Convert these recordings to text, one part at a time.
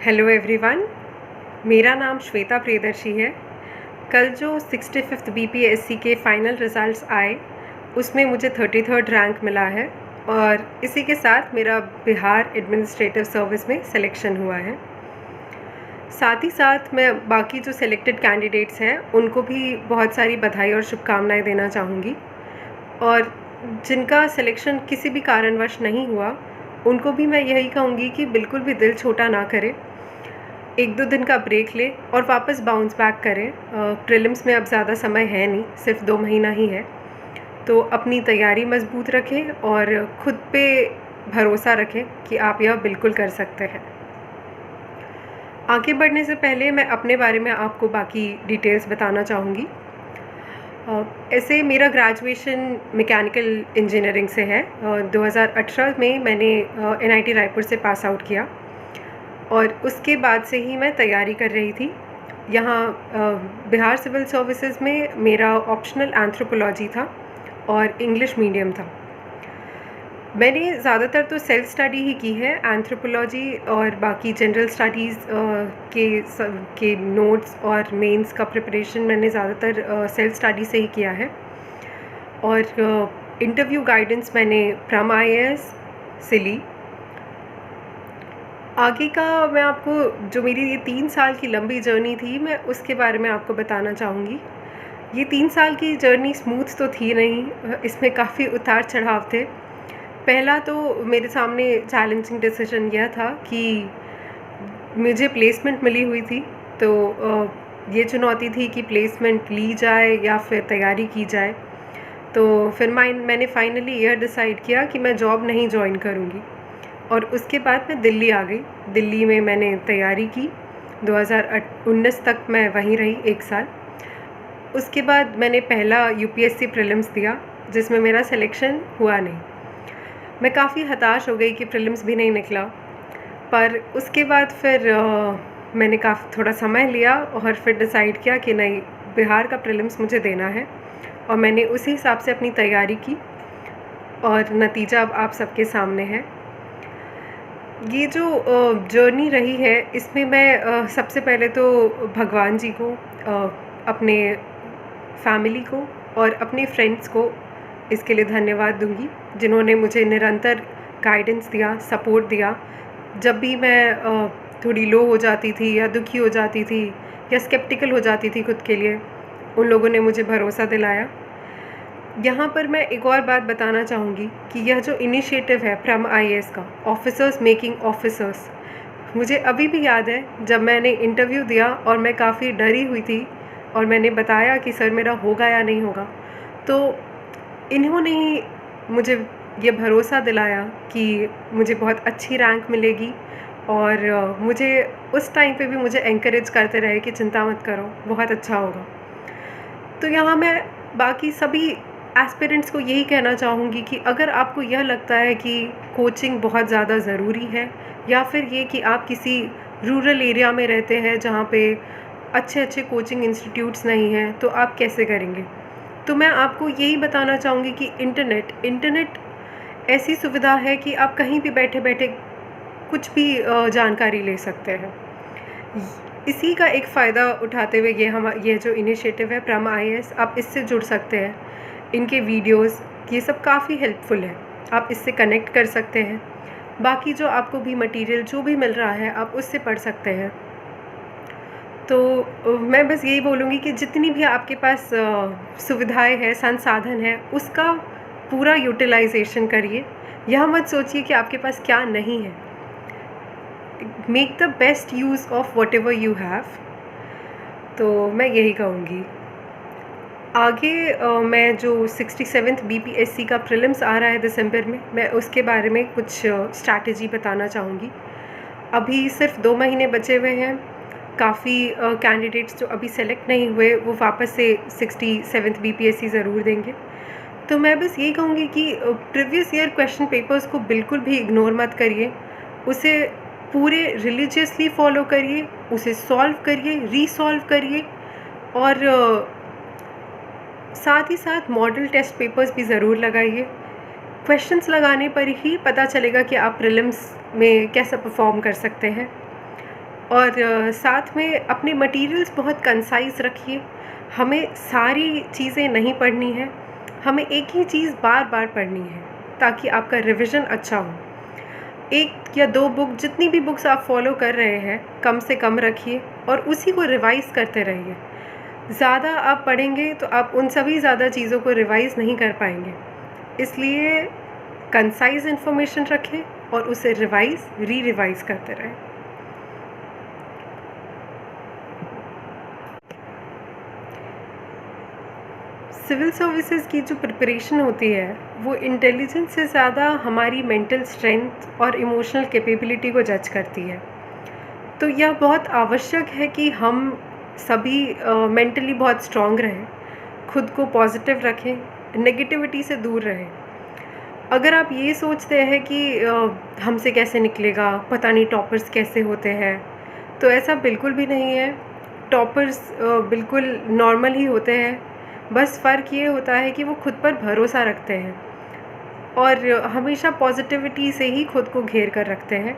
Hello everyone. मेरा नाम श्वेता प्रियदर्शी है। कल जो 65th बीपीएससी के फ़ाइनल रिज़ल्ट्स आए उसमें मुझे 33rd रैंक मिला है और इसी के साथ मेरा बिहार एडमिनिस्ट्रेटिव सर्विस में सिलेक्शन हुआ है। साथ ही साथ मैं बाकी जो सिलेक्टेड कैंडिडेट्स हैं उनको भी बहुत सारी बधाई और शुभकामनाएं देना चाहूँगी, और जिनका सिलेक्शन किसी भी कारणवश नहीं हुआ उनको भी मैं यही कहूँगी कि बिल्कुल भी दिल छोटा ना करें, 1-2 दिन का ब्रेक लें और वापस बाउंस बैक करें। प्रीलिम्स में अब ज़्यादा समय है नहीं, सिर्फ 2 महीना ही है, तो अपनी तैयारी मजबूत रखें और खुद पे भरोसा रखें कि आप यह बिल्कुल कर सकते हैं। आगे बढ़ने से पहले मैं अपने बारे में आपको बाकी डिटेल्स बताना चाहूँगी। ऐसे मेरा ग्रेजुएशन मैकेनिकल इंजीनियरिंग से है। 2018 में मैंने एनआईटी रायपुर से पास आउट किया और उसके बाद से ही मैं तैयारी कर रही थी। यहाँ बिहार सिविल सर्विसेज में मेरा ऑप्शनल एंथ्रोपोलॉजी था और इंग्लिश मीडियम था। मैंने ज़्यादातर तो सेल्फ स्टडी ही की है। एंथ्रोपोलॉजी और बाकी जनरल स्टडीज़ के नोट्स और मेंस का प्रिपरेशन मैंने ज़्यादातर सेल्फ स्टडी से ही किया है, और इंटरव्यू गाइडेंस मैंने फ्रॉम आईएएस से ली। आगे का मैं आपको, जो मेरी ये 3 साल की लंबी जर्नी थी, मैं उसके बारे में आपको बताना चाहूँगी। ये 3 साल की जर्नी स्मूथ तो थी नहीं, इसमें काफ़ी उतार चढ़ाव थे। पहला तो मेरे सामने चैलेंजिंग डिसीजन यह था कि मुझे प्लेसमेंट मिली हुई थी, तो ये चुनौती थी कि प्लेसमेंट ली जाए या फिर तैयारी की जाए। तो फिर मैंने फाइनली यह डिसाइड किया कि मैं जॉब नहीं जॉइन करूँगी, और उसके बाद मैं दिल्ली आ गई। दिल्ली में मैंने तैयारी की, 2019 तक मैं वहीं रही 1 साल। उसके बाद मैंने पहला यूपीएससी प्रीलिम्स दिया जिसमें मेरा सिलेक्शन हुआ नहीं। मैं काफ़ी हताश हो गई कि प्रीलिम्स भी नहीं निकला, पर उसके बाद फिर मैंने थोड़ा समय लिया और फिर डिसाइड किया कि नहीं, बिहार का प्रीलिम्स मुझे देना है, और मैंने उसी हिसाब से अपनी तैयारी की और नतीजा अब आप सबके सामने है। ये जो जर्नी रही है इसमें मैं सबसे पहले तो भगवान जी को, अपने फैमिली को और अपने फ्रेंड्स को इसके लिए धन्यवाद दूंगी, जिन्होंने मुझे निरंतर गाइडेंस दिया, सपोर्ट दिया। जब भी मैं थोड़ी लो हो जाती थी या दुखी हो जाती थी या स्केप्टिकल हो जाती थी खुद के लिए, उन लोगों ने मुझे भरोसा दिलाया। यहाँ पर मैं एक और बात बताना चाहूँगी कि यह जो इनिशिएटिव है फ्रॉम आईएएस का, ऑफिसर्स मेकिंग ऑफिसर्स, मुझे अभी भी याद है जब मैंने इंटरव्यू दिया और मैं काफ़ी डरी हुई थी और मैंने बताया कि सर मेरा होगा या नहीं होगा, तो इन्होंने ही मुझे ये भरोसा दिलाया कि मुझे बहुत अच्छी रैंक मिलेगी, और मुझे उस टाइम पे भी मुझे एनकरेज करते रहे कि चिंता मत करो, बहुत अच्छा होगा। तो यहाँ मैं बाकी सभी एस्पिरेंट्स को यही कहना चाहूँगी कि अगर आपको यह लगता है कि कोचिंग बहुत ज़्यादा ज़रूरी है, या फिर ये कि आप किसी रूरल एरिया में रहते हैं जहाँ पे अच्छे अच्छे कोचिंग इंस्टीट्यूट्स नहीं हैं, तो आप कैसे करेंगे, तो मैं आपको यही बताना चाहूँगी कि इंटरनेट ऐसी सुविधा है कि आप कहीं भी बैठे बैठे कुछ भी जानकारी ले सकते हैं। इसी का एक फ़ायदा उठाते हुए ये जो इनिशिएटिव है फ्रॉम आईएएस, आप इससे जुड़ सकते हैं। इनके वीडियोस ये सब काफ़ी हेल्पफुल है, आप इससे कनेक्ट कर सकते हैं। बाकी जो आपको भी मटेरियल जो भी मिल रहा है आप उससे पढ़ सकते हैं। तो मैं बस यही बोलूँगी कि जितनी भी आपके पास सुविधाएं हैं, संसाधन हैं, उसका पूरा यूटिलाइजेशन करिए। यह मत सोचिए कि आपके पास क्या नहीं है। Make the best use of what ever you have. तो मैं यही कहूँगी। आगे मैं जो 67th बीपीएससी का प्रीलिम्स आ रहा है दिसंबर में, मैं उसके बारे में कुछ स्ट्रैटेजी बताना चाहूँगी। अभी सिर्फ 2 महीने बचे हुए हैं। काफ़ी कैंडिडेट्स जो अभी सेलेक्ट नहीं हुए वो वापस से 67th बीपीएससी ज़रूर देंगे। तो मैं बस यही कहूँगी कि प्रीवियस ईयर क्वेश्चन पेपर्स को बिल्कुल भी इग्नोर मत करिए, उसे पूरे रिलीजियसली फॉलो करिए, उसे सॉल्व करिए, रीसॉल्व करिए, और साथ ही साथ मॉडल टेस्ट पेपर्स भी ज़रूर लगाइए। क्वेश्चंस लगाने पर ही पता चलेगा कि आप प्रीलिम्स में कैसा परफॉर्म कर सकते हैं। और साथ में अपने मटेरियल्स बहुत कंसाइज़ रखिए। हमें सारी चीज़ें नहीं पढ़नी है, हमें एक ही चीज़ बार-बार पढ़नी है ताकि आपका रिविज़न अच्छा हो। 1 या 2 बुक, जितनी भी बुक्स आप फ़ॉलो कर रहे हैं, कम से कम रखिए और उसी को रिवाइज़ करते रहिए। ज़्यादा आप पढ़ेंगे तो आप उन सभी ज़्यादा चीज़ों को रिवाइज़ नहीं कर पाएँगे। इसलिए कंसाइज़ इन्फॉर्मेशन रखें और उसे रिवाइज़, री-रिवाइज़ करते रहें। सिविल सर्विसेज की जो प्रिपरेशन होती है, वो इंटेलिजेंस से ज़्यादा हमारी मेंटल स्ट्रेंथ और इमोशनल कैपेबिलिटी को जज करती है। तो यह बहुत आवश्यक है कि हम सभी मेंटली बहुत स्ट्रॉन्ग रहें, खुद को पॉजिटिव रखें, नेगेटिविटी से दूर रहें। अगर आप ये सोचते हैं कि हमसे कैसे निकलेगा, पता नहीं टॉपर्स कैसे होते हैं, तो ऐसा बिल्कुल भी नहीं है। टॉपर्स बिल्कुल नॉर्मल ही होते हैं, बस फ़र्क ये होता है कि वो खुद पर भरोसा रखते हैं और हमेशा पॉजिटिविटी से ही खुद को घेर कर रखते हैं।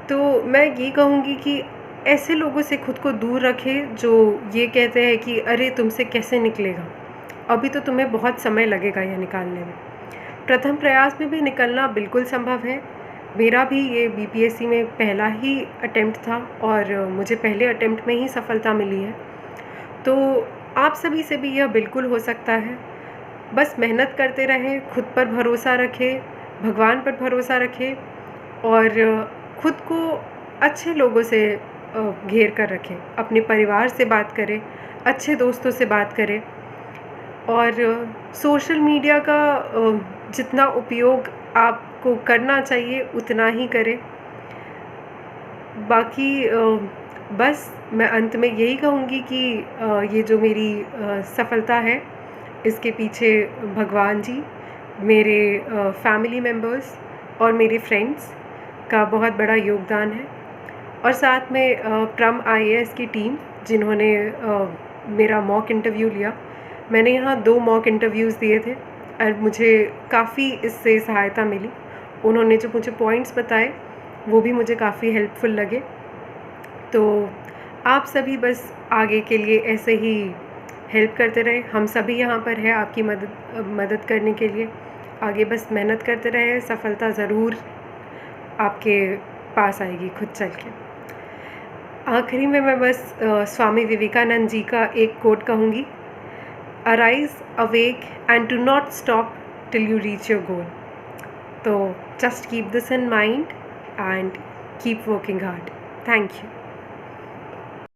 तो मैं ये कहूँगी कि ऐसे लोगों से खुद को दूर रखें जो ये कहते हैं कि अरे तुमसे कैसे निकलेगा, अभी तो तुम्हें बहुत समय लगेगा यह निकालने में। प्रथम प्रयास में भी निकलना बिल्कुल संभव है। मेरा भी ये बीपीएससी में पहला ही अटेम्प्ट था और मुझे पहले अटेम्प्ट में ही सफलता मिली है। तो आप सभी से भी यह बिल्कुल हो सकता है। बस मेहनत करते रहें, खुद पर भरोसा रखें, भगवान पर भरोसा रखें और खुद को अच्छे लोगों से घेर कर रखें। अपने परिवार से बात करें, अच्छे दोस्तों से बात करें और सोशल मीडिया का जितना उपयोग आपको करना चाहिए उतना ही करें। बाकी बस मैं अंत में यही कहूँगी कि ये जो मेरी सफलता है, इसके पीछे भगवान जी, मेरे फैमिली मेम्बर्स और मेरे फ्रेंड्स का बहुत बड़ा योगदान है और साथ में प्रम आईएएस की टीम, जिन्होंने मेरा मॉक इंटरव्यू लिया। मैंने यहाँ 2 मॉक इंटरव्यूज़ दिए थे और मुझे काफ़ी इससे सहायता मिली। उन्होंने जो मुझे पॉइंट्स बताए, वो भी मुझे काफ़ी हेल्पफुल लगे। तो आप सभी बस आगे के लिए ऐसे ही हेल्प करते रहें। हम सभी यहाँ पर हैं आपकी मदद करने के लिए। आगे बस मेहनत करते रहें, सफलता ज़रूर आपके पास आएगी खुद चल के। आखिरी में मैं बस स्वामी विवेकानंद जी का एक कोट कहूँगी, arise, awake and do not stop till you reach your goal. तो just keep this in mind and keep working hard. Thank you.